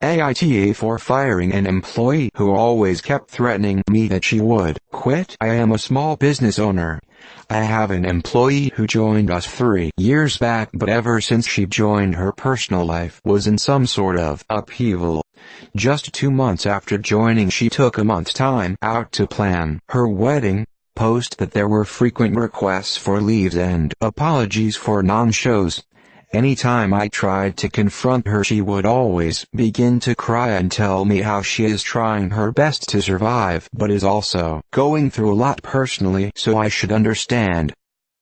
AITA for firing an employee who always kept threatening me that she would quit. I am a small business owner. I have an employee who joined us 3 years back, but ever since she joined, her personal life was in some sort of upheaval. Just 2 months after joining, she took a month's time out to plan her wedding, post that there were frequent requests for leaves and apologies for non-shows. Anytime I tried to confront her, she would always begin to cry and tell me how she is trying her best to survive but is also going through a lot personally, so I should understand.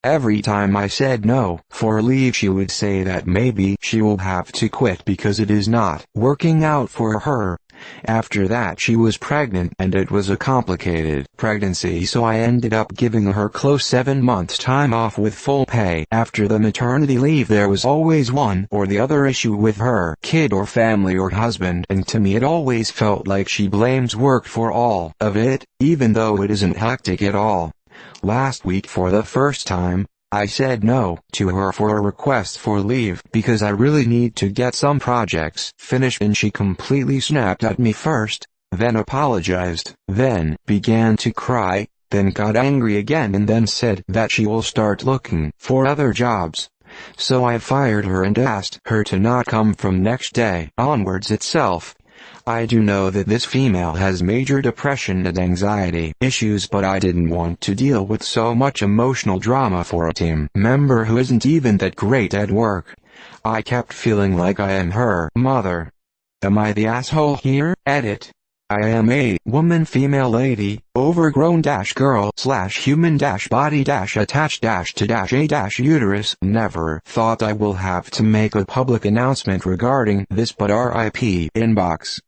Every time I said no for a leave, she would say that maybe she will have to quit because it is not working out for her. After that, she was pregnant, and it was a complicated pregnancy, so I ended up giving her close 7 months time off with full pay. After the maternity leave, there was always one or the other issue with her kid or family or husband, and to me it always felt like she blames work for all of it, even though it isn't hectic at all. Last week, for the first time, I said no to her for a request for leave because I really need to get some projects finished, and she completely snapped at me first, then apologized, then began to cry, then got angry again, and then said that she will start looking for other jobs. So I fired her and asked her to not come from next day onwards itself. I do know that this female has major depression and anxiety issues, but I didn't want to deal with so much emotional drama for a team member who isn't even that great at work. I kept feeling like I am her mother. Am I the asshole here? Edit. I am a woman, female, lady, overgrown girl / human body attached to a uterus. Never thought I will have to make a public announcement regarding this, but RIP inbox.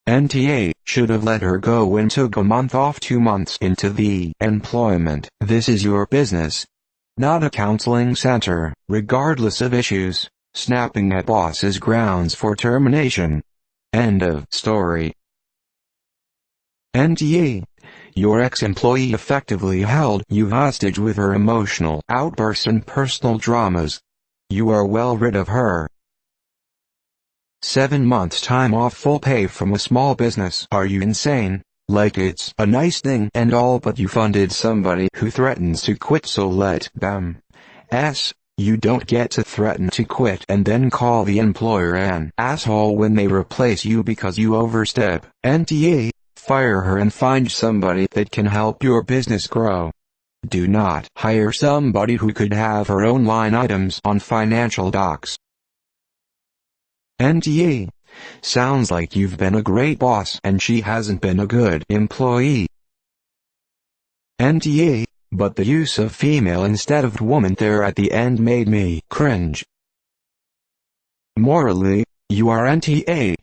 NTA should have let her go and took a month off 2 months into the employment. This is your business, not a counseling center. Regardless of issues, snapping at boss is grounds for termination. End of story. NTA, your ex-employee effectively held you hostage with her emotional outbursts and personal dramas. You are well rid of her. 7 months time off full pay from a small business. Are you insane? Like it's a nice thing and all, but you funded somebody who threatens to quit, so let them. You don't get to threaten to quit and then call the employer an asshole when they replace you because you overstep. NTA, fire her and find somebody that can help your business grow. Do not hire somebody who could have her own line items on financial docs. NTA, sounds like you've been a great boss and she hasn't been a good employee. NTA, but the use of female instead of woman there at the end made me cringe. Morally, you are NTA.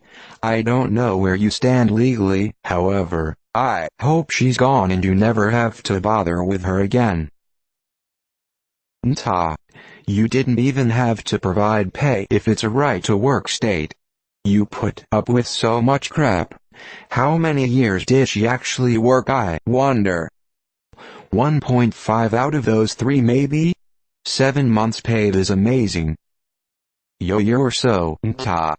I don't know where you stand legally, however, I hope she's gone and you never have to bother with her again. NTA, you didn't even have to provide pay if it's a right-to-work state. You put up with so much crap. How many years did she actually work, I wonder? 1.5 out of those 3 maybe? 7 months paid is amazing. You're so NTA.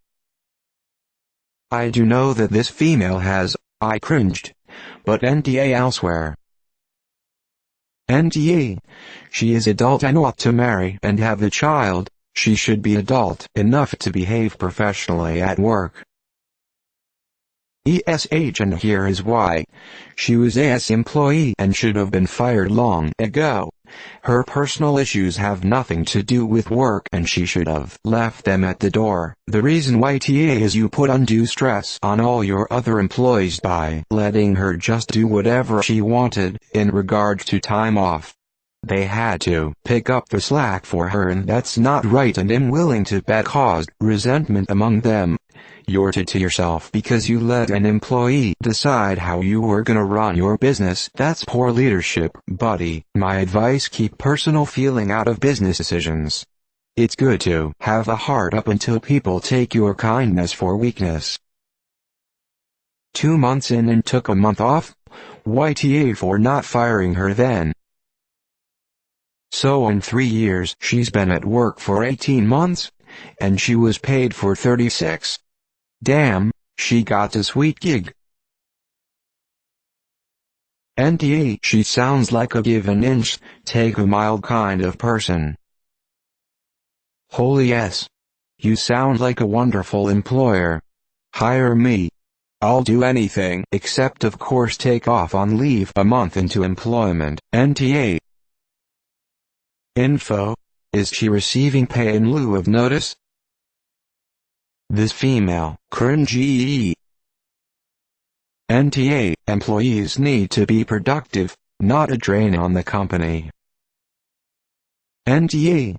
I do know that this female has, I cringed, but NTA elsewhere. NTA, she is adult and ought to marry and have a child. She should be adult enough to behave professionally at work. And here is why. She was AS employee and should have been fired long ago. Her personal issues have nothing to do with work and she should have left them at the door. The reason why TA is you put undue stress on all your other employees by letting her just do whatever she wanted in regards to time off. They had to pick up the slack for her, and that's not right, and I'm willing to bet caused resentment among them. You're to yourself because you let an employee decide how you were gonna run your business. That's poor leadership, buddy. My advice: keep personal feeling out of business decisions. It's good to have a heart up until people take your kindness for weakness. 2 months in and took a month off? YTA for not firing her then. So in 3 years she's been at work for 18 months? And she was paid for 36. Damn, she got a sweet gig. NTA, she sounds like a give an inch, take a mile kind of person. Holy yes. You sound like a wonderful employer. Hire me. I'll do anything except of course take off on leave a month into employment. NTA. Info. Is she receiving pay in lieu of notice? This female, cringy. NTA, employees need to be productive, not a drain on the company. NTA,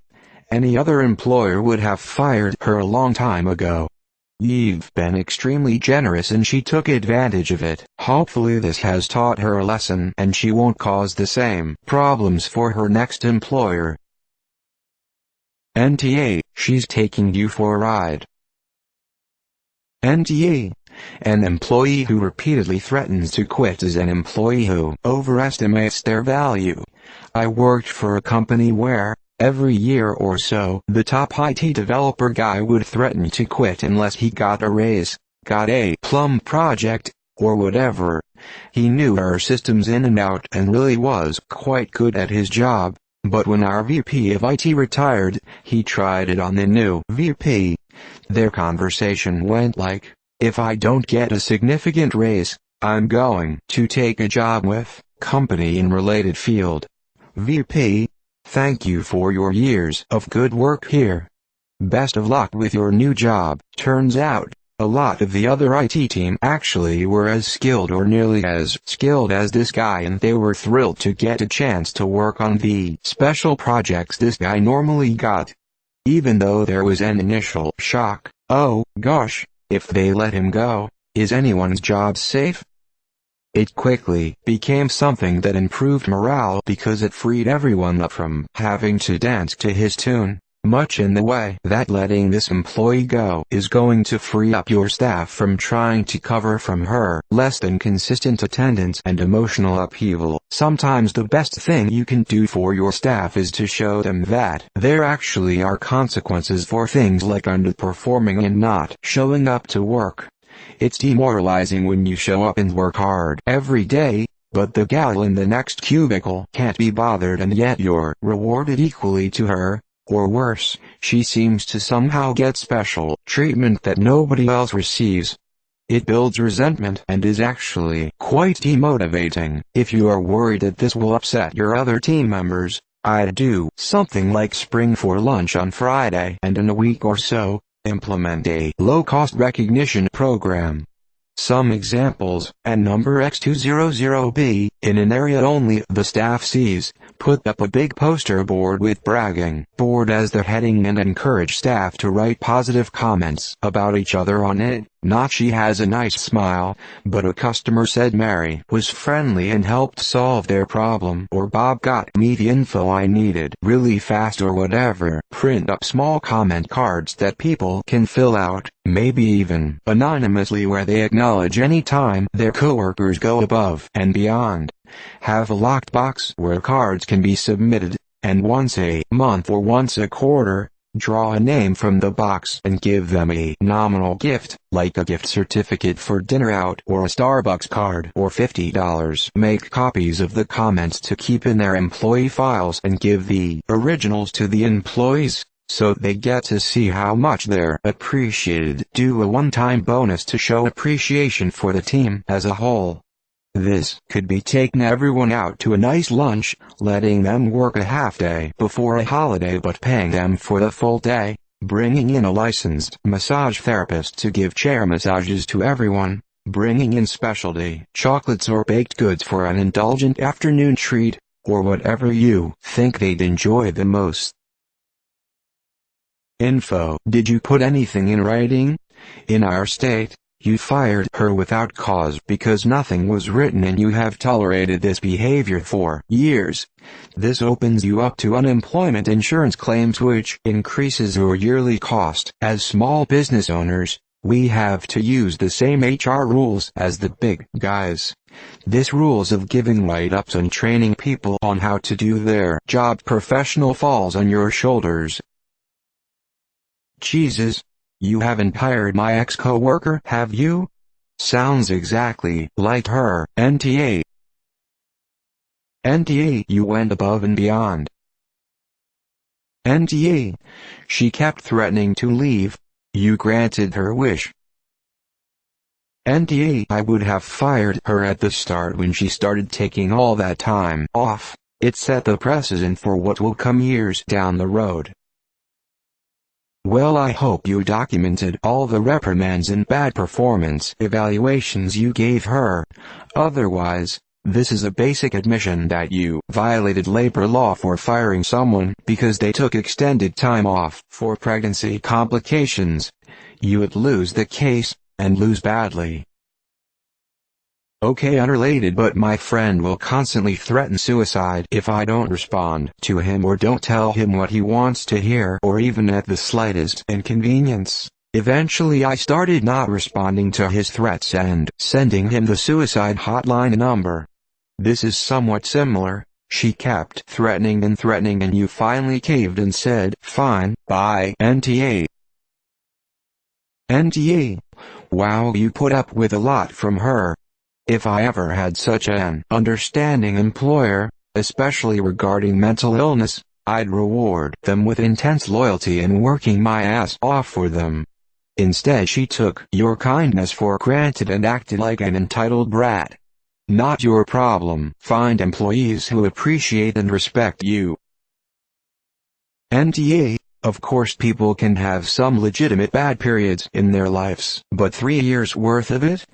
any other employer would have fired her a long time ago. You've been extremely generous and she took advantage of it. Hopefully this has taught her a lesson and she won't cause the same problems for her next employer. NTA, she's taking you for a ride. NTA, an employee who repeatedly threatens to quit is an employee who overestimates their value. I worked for a company where, every year or so, the top IT developer guy would threaten to quit unless he got a raise, got a plum project, or whatever. He knew our systems in and out and really was quite good at his job, but when our VP of IT retired, he tried it on the new VP. Their conversation went like, if I don't get a significant raise, I'm going to take a job with company in related field. VP, thank you for your years of good work here. Best of luck with your new job. Turns out, a lot of the other IT team actually were as skilled or nearly as skilled as this guy and they were thrilled to get a chance to work on the special projects this guy normally got. Even though there was an initial shock, oh gosh, if they let him go, is anyone's job safe? It quickly became something that improved morale because it freed everyone up from having to dance to his tune, much in the way that letting this employee go is going to free up your staff from trying to cover from her less than consistent attendance and emotional upheaval. Sometimes the best thing you can do for your staff is to show them that there actually are consequences for things like underperforming and not showing up to work. It's demoralizing when you show up and work hard every day, but the gal in the next cubicle can't be bothered and yet you're rewarded equally to her, or worse, she seems to somehow get special treatment that nobody else receives. It builds resentment and is actually quite demotivating. If you are worried that this will upset your other team members, I'd do something like spring for lunch on Friday and in a week or so, implement a low-cost recognition program. Some examples, and number X200B, in an area only the staff sees, put up a big poster board with bragging board as the heading and encourage staff to write positive comments about each other on it. Not she has a nice smile, but a customer said Mary was friendly and helped solve their problem, or Bob got me the info I needed really fast, or whatever. Print up small comment cards that people can fill out, maybe even anonymously, where they acknowledge any time their coworkers go above and beyond. Have a locked box where cards can be submitted, and once a month or once a quarter, draw a name from the box and give them a nominal gift, like a gift certificate for dinner out or a Starbucks card or $50. Make copies of the comments to keep in their employee files and give the originals to the employees, so they get to see how much they're appreciated. Do a one-time bonus to show appreciation for the team as a whole. This could be taking everyone out to a nice lunch, letting them work a half day before a holiday but paying them for the full day, bringing in a licensed massage therapist to give chair massages to everyone, bringing in specialty chocolates or baked goods for an indulgent afternoon treat, or whatever you think they'd enjoy the most. Info. Did you put anything in writing? In our state, you fired her without cause because nothing was written and you have tolerated this behavior for years. This opens you up to unemployment insurance claims, which increases your yearly cost. As small business owners, we have to use the same HR rules as the big guys. This rules of giving write-ups and training people on how to do their job professional falls on your shoulders. Jesus. You haven't hired my ex-coworker, have you? Sounds exactly like her. NTA. NTA, you went above and beyond. NTA. She kept threatening to leave. You granted her wish. NTA, I would have fired her at the start when she started taking all that time off. It set the precedent for what will come years down the road. Well, I hope you documented all the reprimands and bad performance evaluations you gave her. Otherwise, this is a basic admission that you violated labor law for firing someone because they took extended time off for pregnancy complications. You would lose the case, and lose badly. Okay, unrelated, but my friend will constantly threaten suicide if I don't respond to him or don't tell him what he wants to hear, or even at the slightest inconvenience. Eventually I started not responding to his threats and sending him the suicide hotline number. This is somewhat similar. She kept threatening and you finally caved and said, "Fine, bye." NTA. NTA. Wow, you put up with a lot from her. If I ever had such an understanding employer, especially regarding mental illness, I'd reward them with intense loyalty and working my ass off for them. Instead, she took your kindness for granted and acted like an entitled brat. Not your problem. Find employees who appreciate and respect you. NTA. Of course, people can have some legitimate bad periods in their lives, but 3 years worth of it?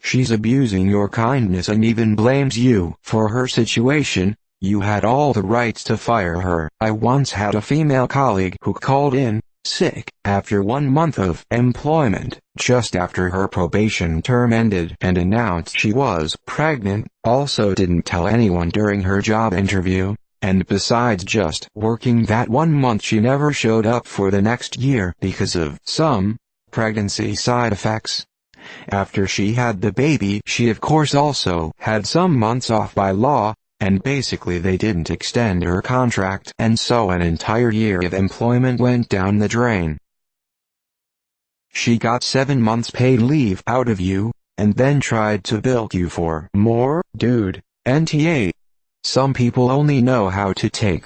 She's abusing your kindness and even blames you for her situation. You had all the rights to fire her. I once had a female colleague who called in sick after 1 month of employment, just after her probation term ended, and announced she was pregnant. Also didn't tell anyone during her job interview. And besides just working that 1 month, she never showed up for the next year because of some pregnancy side effects. After she had the baby, she of course also had some months off by law, and basically they didn't extend her contract, and so an entire year of employment went down the drain. She got 7 months paid leave out of you, and then tried to bilk you for more. Dude. NTA. Some people only know how to take.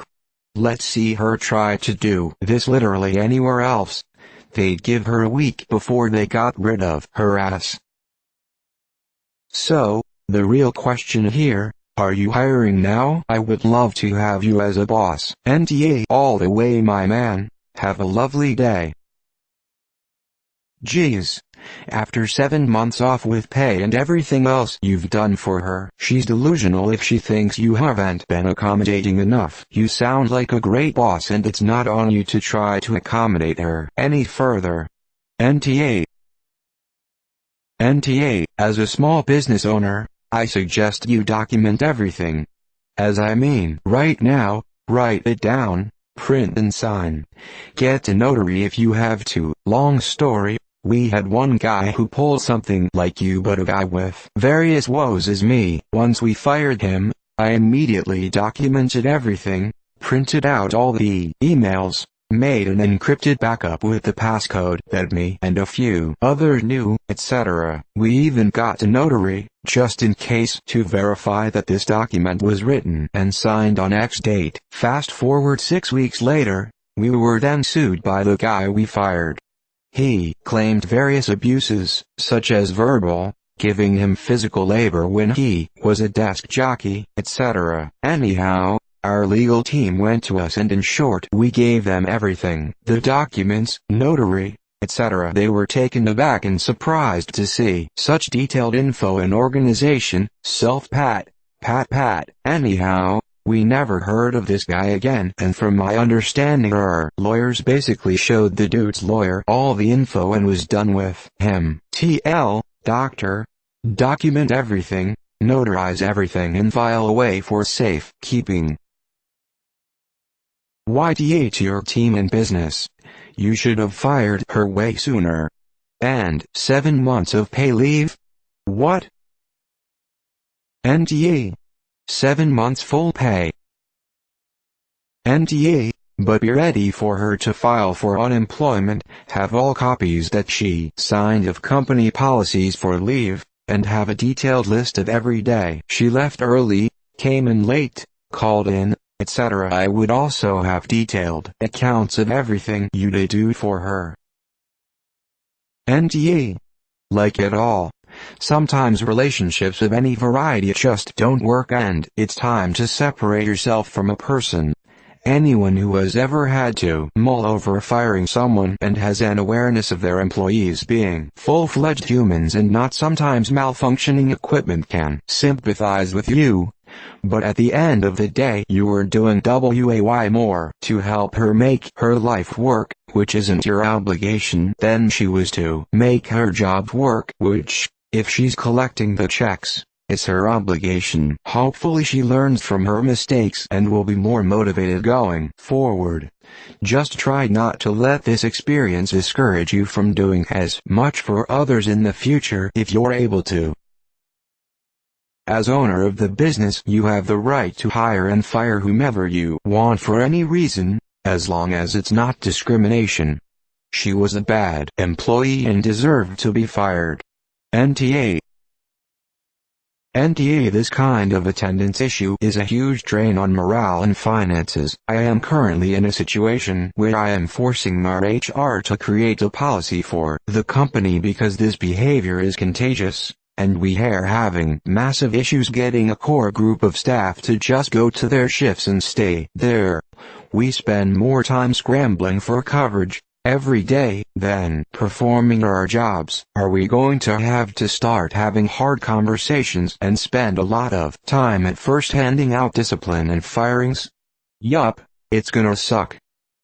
Let's see her try to do this literally anywhere else. They'd give her a week before they got rid of her ass. So, the real question here, are you hiring now? I would love to have you as a boss. NTA all the way, my man. Have a lovely day. Geez. After 7 months off with pay and everything else you've done for her, she's delusional if she thinks you haven't been accommodating enough. You sound like a great boss, and it's not on you to try to accommodate her any further. NTA. NTA, as a small business owner, I suggest you document everything. As I mean, right now, write it down, print and sign. Get a notary if you have to. Long story. We had one guy who pulled something like you, but a guy with various woes is me. Once we fired him, I immediately documented everything, printed out all the emails, made an encrypted backup with the passcode that me and a few others knew, etc. We even got a notary, just in case, to verify that this document was written and signed on X date. Fast forward 6 weeks later, we were then sued by the guy we fired. He claimed various abuses, such as verbal, giving him physical labor when he was a desk jockey, etc. Anyhow, our legal team went to us and in short we gave them everything, the documents, notary, etc. They were taken aback and surprised to see such detailed info and organization. Self-pat. Pat. Anyhow, we never heard of this guy again, and from my understanding our lawyers basically showed the dude's lawyer all the info and was done with him. TL, doctor. Document everything, notarize everything and file away for safe keeping. YTH your team and business. You should have fired her way sooner. And 7 months of pay leave? What? NTA. 7 months full pay. NTA. But be ready for her to file for unemployment, have all copies that she signed of company policies for leave, and have a detailed list of every day she left early, came in late, called in, etc. I would also have detailed accounts of everything you did do for her. NTA. Like it all. Sometimes relationships of any variety just don't work and it's time to separate yourself from a person. Anyone who has ever had to mull over firing someone and has an awareness of their employees being full-fledged humans and not sometimes malfunctioning equipment can sympathize with you. But at the end of the day you were doing way more to help her make her life work, which isn't your obligation, than she was to make her job work, which, if she's collecting the checks, it's her obligation. Hopefully she learns from her mistakes and will be more motivated going forward. Just try not to let this experience discourage you from doing as much for others in the future if you're able to. As owner of the business, you have the right to hire and fire whomever you want for any reason, as long as it's not discrimination. She was a bad employee and deserved to be fired. NTA. This kind of attendance issue is a huge drain on morale and finances. I am currently in a situation where I am forcing our HR to create a policy for the company because this behavior is contagious, and we are having massive issues getting a core group of staff to just go to their shifts and stay there. We spend more time scrambling for coverage every day than performing our jobs. Are we going to have to start having hard conversations and spend a lot of time at first handing out discipline and firings? Yup, it's gonna suck.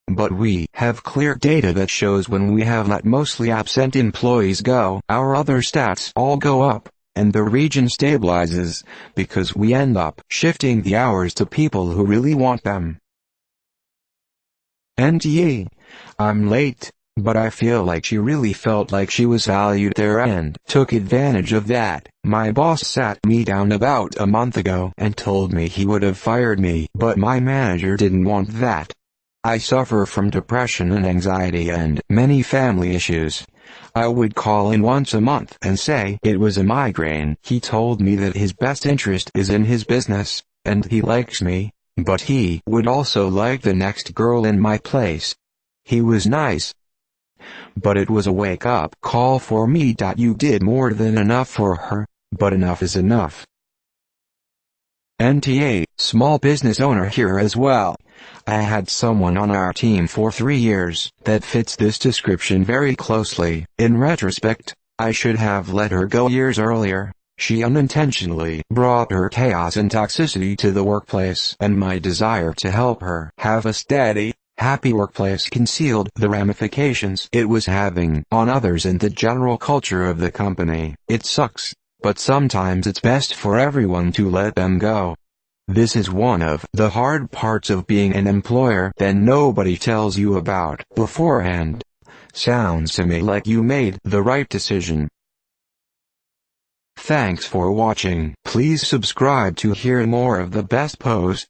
But we have clear data that shows when we have let mostly absent employees go, our other stats all go up, and the region stabilizes, because we end up shifting the hours to people who really want them. NTA. I'm late, but I feel like she really felt like she was valued there and took advantage of that. My boss sat me down about a month ago and told me he would have fired me, but my manager didn't want that. I suffer from depression and anxiety and many family issues. I would call in once a month and say it was a migraine. He told me that his best interest is in his business, and he likes me, but he would also like the next girl in my place. He was nice, but it was a wake-up call for me. You did more than enough for her, but enough is enough. NTA, small business owner here as well. I had someone on our team for 3 years that fits this description very closely. In retrospect, I should have let her go years earlier. She unintentionally brought her chaos and toxicity to the workplace, and my desire to help her have a steady, happy workplace concealed the ramifications it was having on others and the general culture of the company. It sucks, but sometimes it's best for everyone to let them go. This is one of the hard parts of being an employer that nobody tells you about beforehand. Sounds to me like you made the right decision. Thanks for watching. Please subscribe to hear more of the best posts.